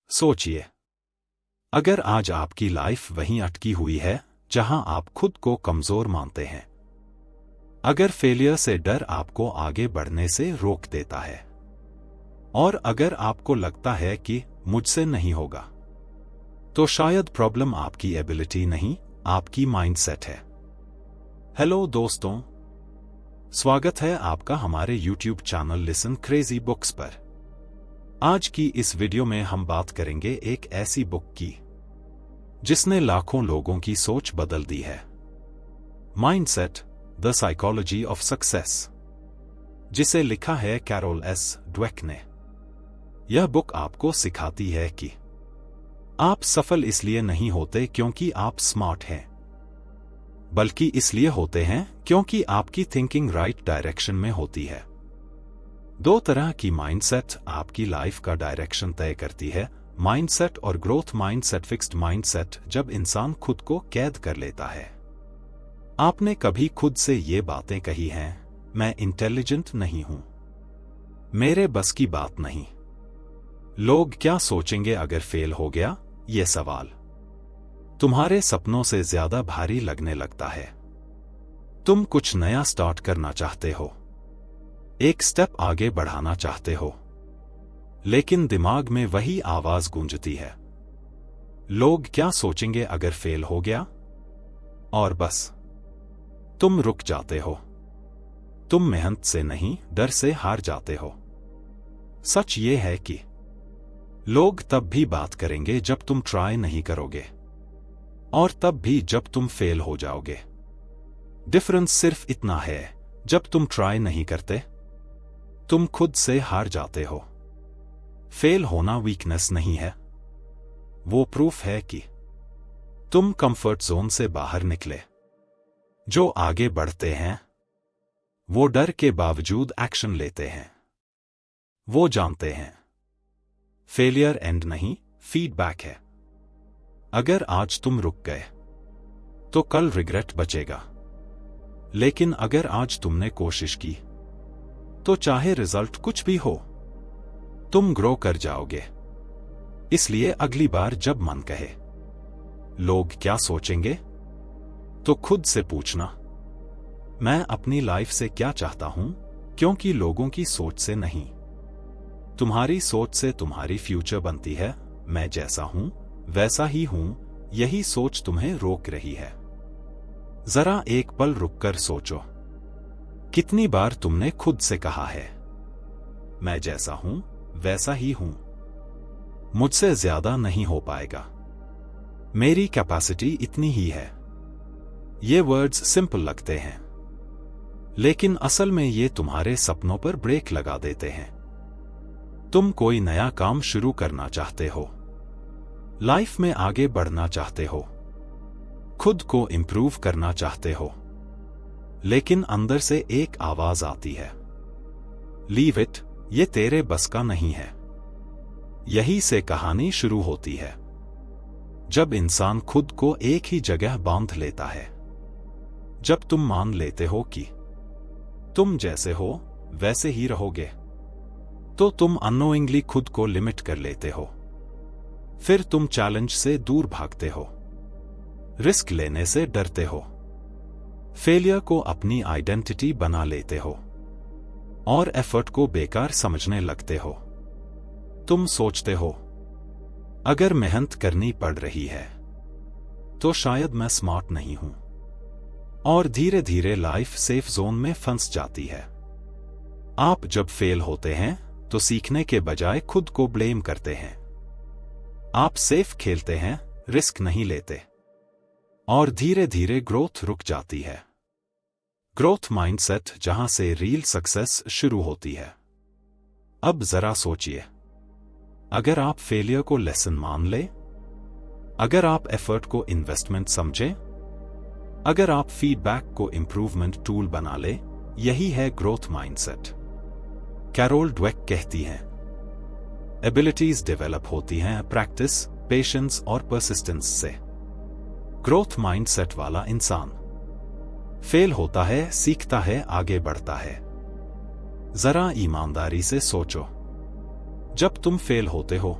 सोचिए, अगर आज आपकी लाइफ वहीं अटकी हुई है जहां आप खुद को कमजोर मानते हैं, अगर फेलियर से डर आपको आगे बढ़ने से रोक देता है, और अगर आपको लगता है कि मुझसे नहीं होगा, तो शायद प्रॉब्लम आपकी एबिलिटी नहीं, आपकी माइंडसेट है। हेलो दोस्तों, स्वागत है आपका हमारे YouTube channel listen crazy books पर। आज की इस वीडियो में हम बात करेंगे एक ऐसी बुक की जिसने लाखों लोगों की सोच बदल दी है। Mindset, the psychology of success, जिसे लिखा है कैरोल एस ड्वेक ने। यह बुक आपको सिखाती है कि आप सफल इसलिए नहीं होते क्योंकि आप स्मार्ट हैं, बल्कि इसलिए होते हैं क्योंकि आपकी थिंकिंग राइट डायरेक्शन में होती है। दो तरह की माइंडसेट आपकी लाइफ का डायरेक्शन तय करती है, माइंडसेट और ग्रोथ माइंडसेट। फिक्स्ड माइंडसेट, जब इंसान खुद को कैद कर लेता है। आपने कभी खुद से ये बातें कही हैं, मैं इंटेलिजेंट नहीं हूं, मेरे बस की बात नहीं, लोग क्या सोचेंगे अगर फेल हो गया? ये सवाल तुम्हारे सपनों से ज्यादा भारी लगने लगता है। तुम कुछ नया स्टार्ट करना चाहते हो, एक स्टेप आगे बढ़ाना चाहते हो, लेकिन दिमाग में वही आवाज गूंजती है, लोग क्या सोचेंगे अगर फेल हो गया? और बस तुम रुक जाते हो। तुम मेहनत से नहीं, डर से हार जाते हो। सच ये है कि लोग तब भी बात करेंगे जब तुम ट्राई नहीं करोगे, और तब भी जब तुम फेल हो जाओगे। डिफरेंस सिर्फ इतना है, जब तुम ट्राई नहीं करते, तुम खुद से हार जाते हो। फेल होना वीकनेस नहीं है, वो प्रूफ है कि तुम कंफर्ट जोन से बाहर निकले। जो आगे बढ़ते हैं वो डर के बावजूद एक्शन लेते हैं। वो जानते हैं फेलियर एंड नहीं, फीडबैक है। अगर आज तुम रुक गए तो कल रिग्रेट बचेगा, लेकिन अगर आज तुमने कोशिश की तो चाहे रिजल्ट कुछ भी हो, तुम ग्रो कर जाओगे। इसलिए अगली बार जब मन कहे लोग क्या सोचेंगे, तो खुद से पूछना, मैं अपनी लाइफ से क्या चाहता हूं? क्योंकि लोगों की सोच से नहीं, तुम्हारी सोच से तुम्हारी फ्यूचर बनती है। मैं जैसा हूं वैसा ही हूं, यही सोच तुम्हें रोक रही है। जरा एक पल रुककर सोचो, कितनी बार तुमने खुद से कहा है, मैं जैसा हूं वैसा ही हूं, मुझसे ज्यादा नहीं हो पाएगा, मेरी कैपेसिटी इतनी ही है। ये वर्ड्स सिंपल लगते हैं, लेकिन असल में ये तुम्हारे सपनों पर ब्रेक लगा देते हैं। तुम कोई नया काम शुरू करना चाहते हो, लाइफ में आगे बढ़ना चाहते हो, खुद को इंप्रूव करना चाहते हो, लेकिन अंदर से एक आवाज आती है, लीव इट, ये तेरे बस का नहीं है। यही से कहानी शुरू होती है, जब इंसान खुद को एक ही जगह बांध लेता है। जब तुम मान लेते हो कि तुम जैसे हो वैसे ही रहोगे, तो तुम अननोइंगली खुद को लिमिट कर लेते हो। फिर तुम चैलेंज से दूर भागते हो, रिस्क लेने से डरते हो, फेलियर को अपनी आइडेंटिटी बना लेते हो, और एफर्ट को बेकार समझने लगते हो। तुम सोचते हो, अगर मेहनत करनी पड़ रही है तो शायद मैं स्मार्ट नहीं हूं, और धीरे धीरे लाइफ सेफ जोन में फंस जाती है। आप जब फेल होते हैं तो सीखने के बजाय खुद को ब्लेम करते हैं। आप सेफ खेलते हैं, रिस्क नहीं लेते, और धीरे धीरे ग्रोथ रुक जाती है। ग्रोथ माइंडसेट, जहां से रियल सक्सेस शुरू होती है। अब जरा सोचिए, अगर आप फेलियर को लेसन मान ले, अगर आप एफर्ट को इन्वेस्टमेंट समझे, अगर आप फीडबैक को इंप्रूवमेंट टूल बना ले, यही है ग्रोथ माइंडसेट। कैरोल ड्वेक कहती हैं, एबिलिटीज डेवलप होती हैं प्रैक्टिस, पेशेंस और परसिस्टेंस से। ग्रोथ माइंडसेट वाला इंसान फेल होता है, सीखता है, आगे बढ़ता है। जरा ईमानदारी से सोचो, जब तुम फेल होते हो,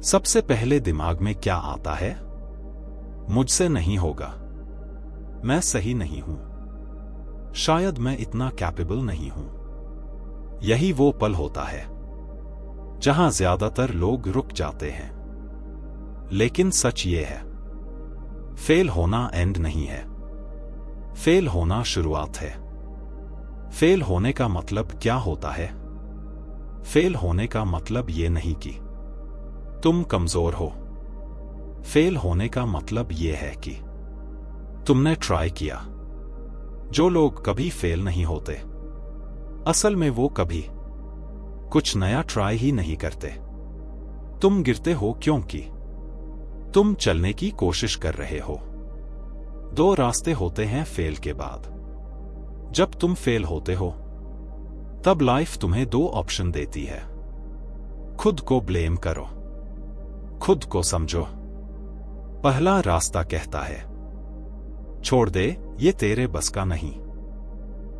सबसे पहले दिमाग में क्या आता है? मुझसे नहीं होगा, मैं सही नहीं हूं, शायद मैं इतना कैपेबल नहीं हूं। यही वो पल होता है जहां ज्यादातर लोग रुक जाते हैं। लेकिन सच ये है, फेल होना एंड नहीं है, फेल होना शुरुआत है। फेल होने का मतलब क्या होता है? फेल होने का मतलब ये नहीं कि तुम कमजोर हो। फेल होने का मतलब ये है कि तुमने ट्राई किया। जो लोग कभी फेल नहीं होते, असल में वो कभी कुछ नया ट्राई ही नहीं करते। तुम गिरते हो क्योंकि तुम चलने की कोशिश कर रहे हो। दो रास्ते होते हैं फेल के बाद। जब तुम फेल होते हो, तब लाइफ तुम्हें दो ऑप्शन देती है। खुद को ब्लेम करो, खुद को समझो। पहला रास्ता कहता है, छोड़ दे, ये तेरे बस का नहीं।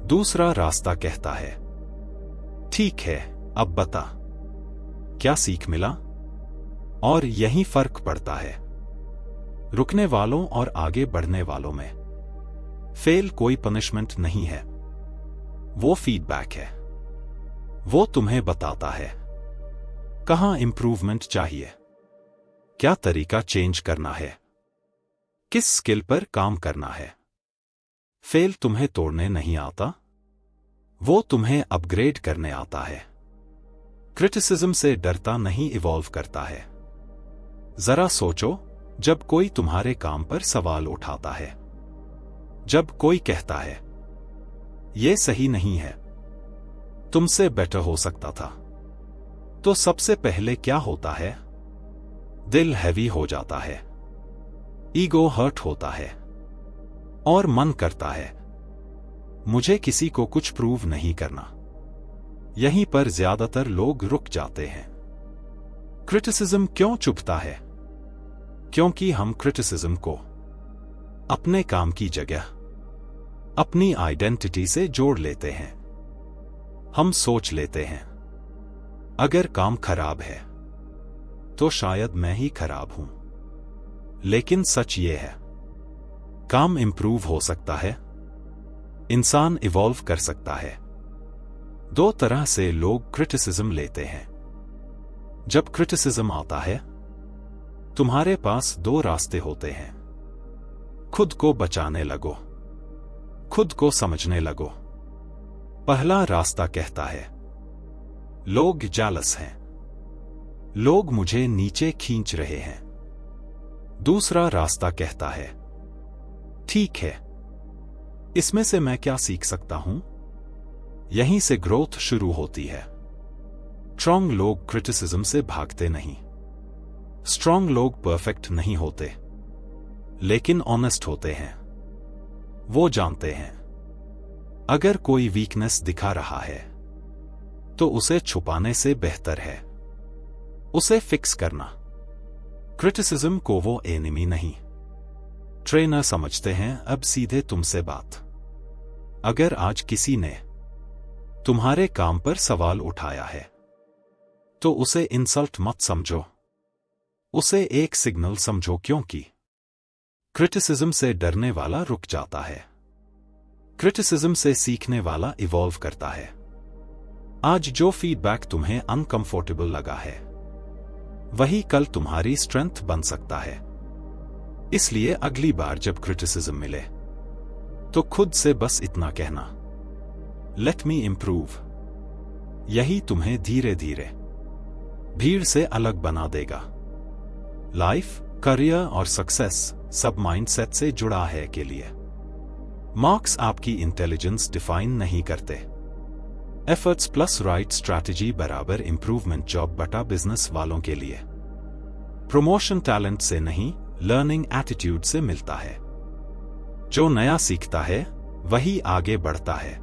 दूसरा रास्ता कहता है, ठीक है, अब बता, क्या सीख मिला? और यही फर्क पड़ता है रुकने वालों और आगे बढ़ने वालों में। फेल कोई पनिशमेंट नहीं है, वो फीडबैक है। वो तुम्हें बताता है कहां इंप्रूवमेंट चाहिए, क्या तरीका चेंज करना है, किस स्किल पर काम करना है। फेल तुम्हें तोड़ने नहीं आता, वो तुम्हें अपग्रेड करने आता है। क्रिटिसिज्म से डरता नहीं, इवॉल्व करता है। जरा सोचो, जब कोई तुम्हारे काम पर सवाल उठाता है, जब कोई कहता है यह सही नहीं है, तुमसे बेटर हो सकता था, तो सबसे पहले क्या होता है? दिल हैवी हो जाता है, ईगो हर्ट होता है और मन करता है मुझे किसी को कुछ प्रूव नहीं करना। यहीं पर ज्यादातर लोग रुक जाते हैं। क्रिटिसिज्म क्यों चुभता है? क्योंकि हम क्रिटिसिज्म को अपने काम की जगह अपनी आइडेंटिटी से जोड़ लेते हैं। हम सोच लेते हैं अगर काम खराब है तो शायद मैं ही खराब हूं। लेकिन सच ये है, काम इंप्रूव हो सकता है, इंसान इवॉल्व कर सकता है। दो तरह से लोग क्रिटिसिज्म लेते हैं। जब क्रिटिसिज्म आता है, तुम्हारे पास दो रास्ते होते हैं। खुद को बचाने लगो, खुद को समझने लगो। पहला रास्ता कहता है, लोग जेलस हैं, लोग मुझे नीचे खींच रहे हैं। दूसरा रास्ता कहता है, ठीक है, इसमें से मैं क्या सीख सकता हूं? यहीं से ग्रोथ शुरू होती है। स्ट्रांग लोग क्रिटिसिज्म से भागते नहीं। स्ट्रांग लोग परफेक्ट नहीं होते, लेकिन ऑनेस्ट होते हैं। वो जानते हैं अगर कोई वीकनेस दिखा रहा है तो उसे छुपाने से बेहतर है उसे फिक्स करना। क्रिटिसिज्म को वो एनिमी नहीं, ट्रेनर समझते हैं। अब सीधे तुमसे बात। अगर आज किसी ने तुम्हारे काम पर सवाल उठाया है तो उसे इंसल्ट मत समझो, उसे एक सिग्नल समझो, क्योंकि क्रिटिसिज्म से डरने वाला रुक जाता है, क्रिटिसिज्म से सीखने वाला इवॉल्व करता है। आज जो फीडबैक तुम्हें अनकंफर्टेबल लगा है, वही कल तुम्हारी स्ट्रेंथ बन सकता है। इसलिए अगली बार जब क्रिटिसिज्म मिले तो खुद से बस इतना कहना, लेट मी इंप्रूव। यही तुम्हें धीरे धीरे भीड़ से अलग बना देगा। लाइफ, करियर और सक्सेस सब माइंडसेट से जुड़ा है के लिए। मार्क्स आपकी इंटेलिजेंस डिफाइन नहीं करते। एफर्ट्स प्लस राइट स्ट्रैटेजी बराबर इंप्रूवमेंट जॉब बटा बिजनेस वालों के लिए। प्रमोशन टैलेंट से नहीं, लर्निंग एटीट्यूड से मिलता है। जो नया सीखता है वही आगे बढ़ता है।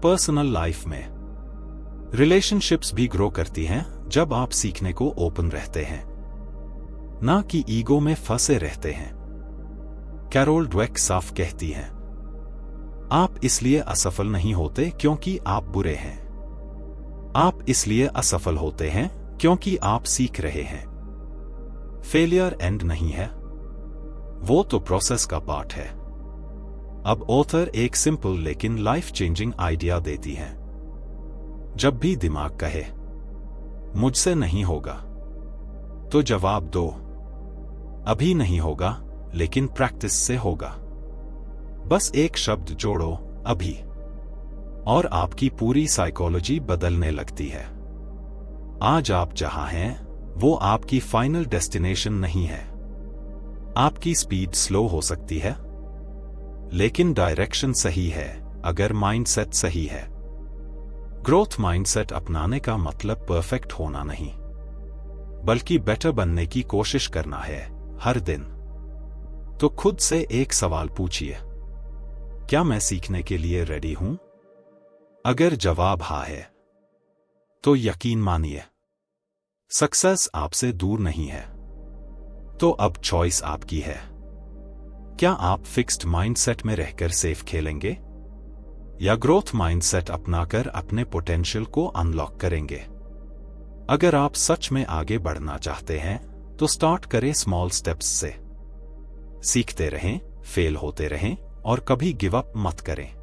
पर्सनल लाइफ में रिलेशनशिप्स भी ग्रो करती हैं जब आप सीखने को ओपन रहते हैं, ना कि ईगो में फंसे रहते हैं। कैरोल ड्वेक साफ कहती हैं, आप इसलिए असफल नहीं होते क्योंकि आप बुरे हैं, आप इसलिए असफल होते हैं क्योंकि आप सीख रहे हैं। फेलियर एंड नहीं है, वो तो प्रोसेस का पार्ट है। अब ऑथर एक सिंपल लेकिन लाइफ चेंजिंग आइडिया देती है। जब भी दिमाग कहे मुझसे नहीं होगा, तो जवाब दो, अभी नहीं होगा, लेकिन प्रैक्टिस से होगा। बस एक शब्द जोड़ो, अभी, और आपकी पूरी साइकोलॉजी बदलने लगती है। आज आप जहां हैं, वो आपकी फाइनल डेस्टिनेशन नहीं है। आपकी स्पीड स्लो हो सकती है, लेकिन डायरेक्शन सही है अगर माइंडसेट सही है। ग्रोथ माइंडसेट अपनाने का मतलब परफेक्ट होना नहीं, बल्कि बेटर बनने की कोशिश करना है हर दिन। तो खुद से एक सवाल पूछिए, क्या मैं सीखने के लिए रेडी हूं? अगर जवाब हाँ है, तो यकीन मानिए, सक्सेस आपसे दूर नहीं है। तो अब चॉइस आपकी है। क्या आप फिक्स्ड माइंडसेट में रहकर सेफ खेलेंगे, या ग्रोथ माइंडसेट अपनाकर अपने पोटेंशियल को अनलॉक करेंगे? अगर आप सच में आगे बढ़ना चाहते हैं, तो स्टार्ट करें स्मॉल स्टेप्स से। सीखते रहें, फेल होते रहें, और कभी गिव अप मत करें।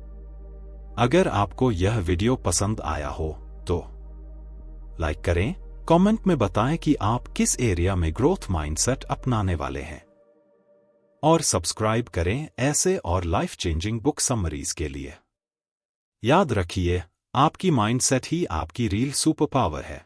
अगर आपको यह वीडियो पसंद आया हो, तो लाइक करें, कमेंट में बताएं कि आप किस एरिया में ग्रोथ माइंडसेट अपनाने वाले हैं, और सब्सक्राइब करें ऐसे और लाइफ चेंजिंग बुक समरीज के लिए। याद रखिए, आपकी माइंडसेट ही आपकी रियल सुपर पावर है।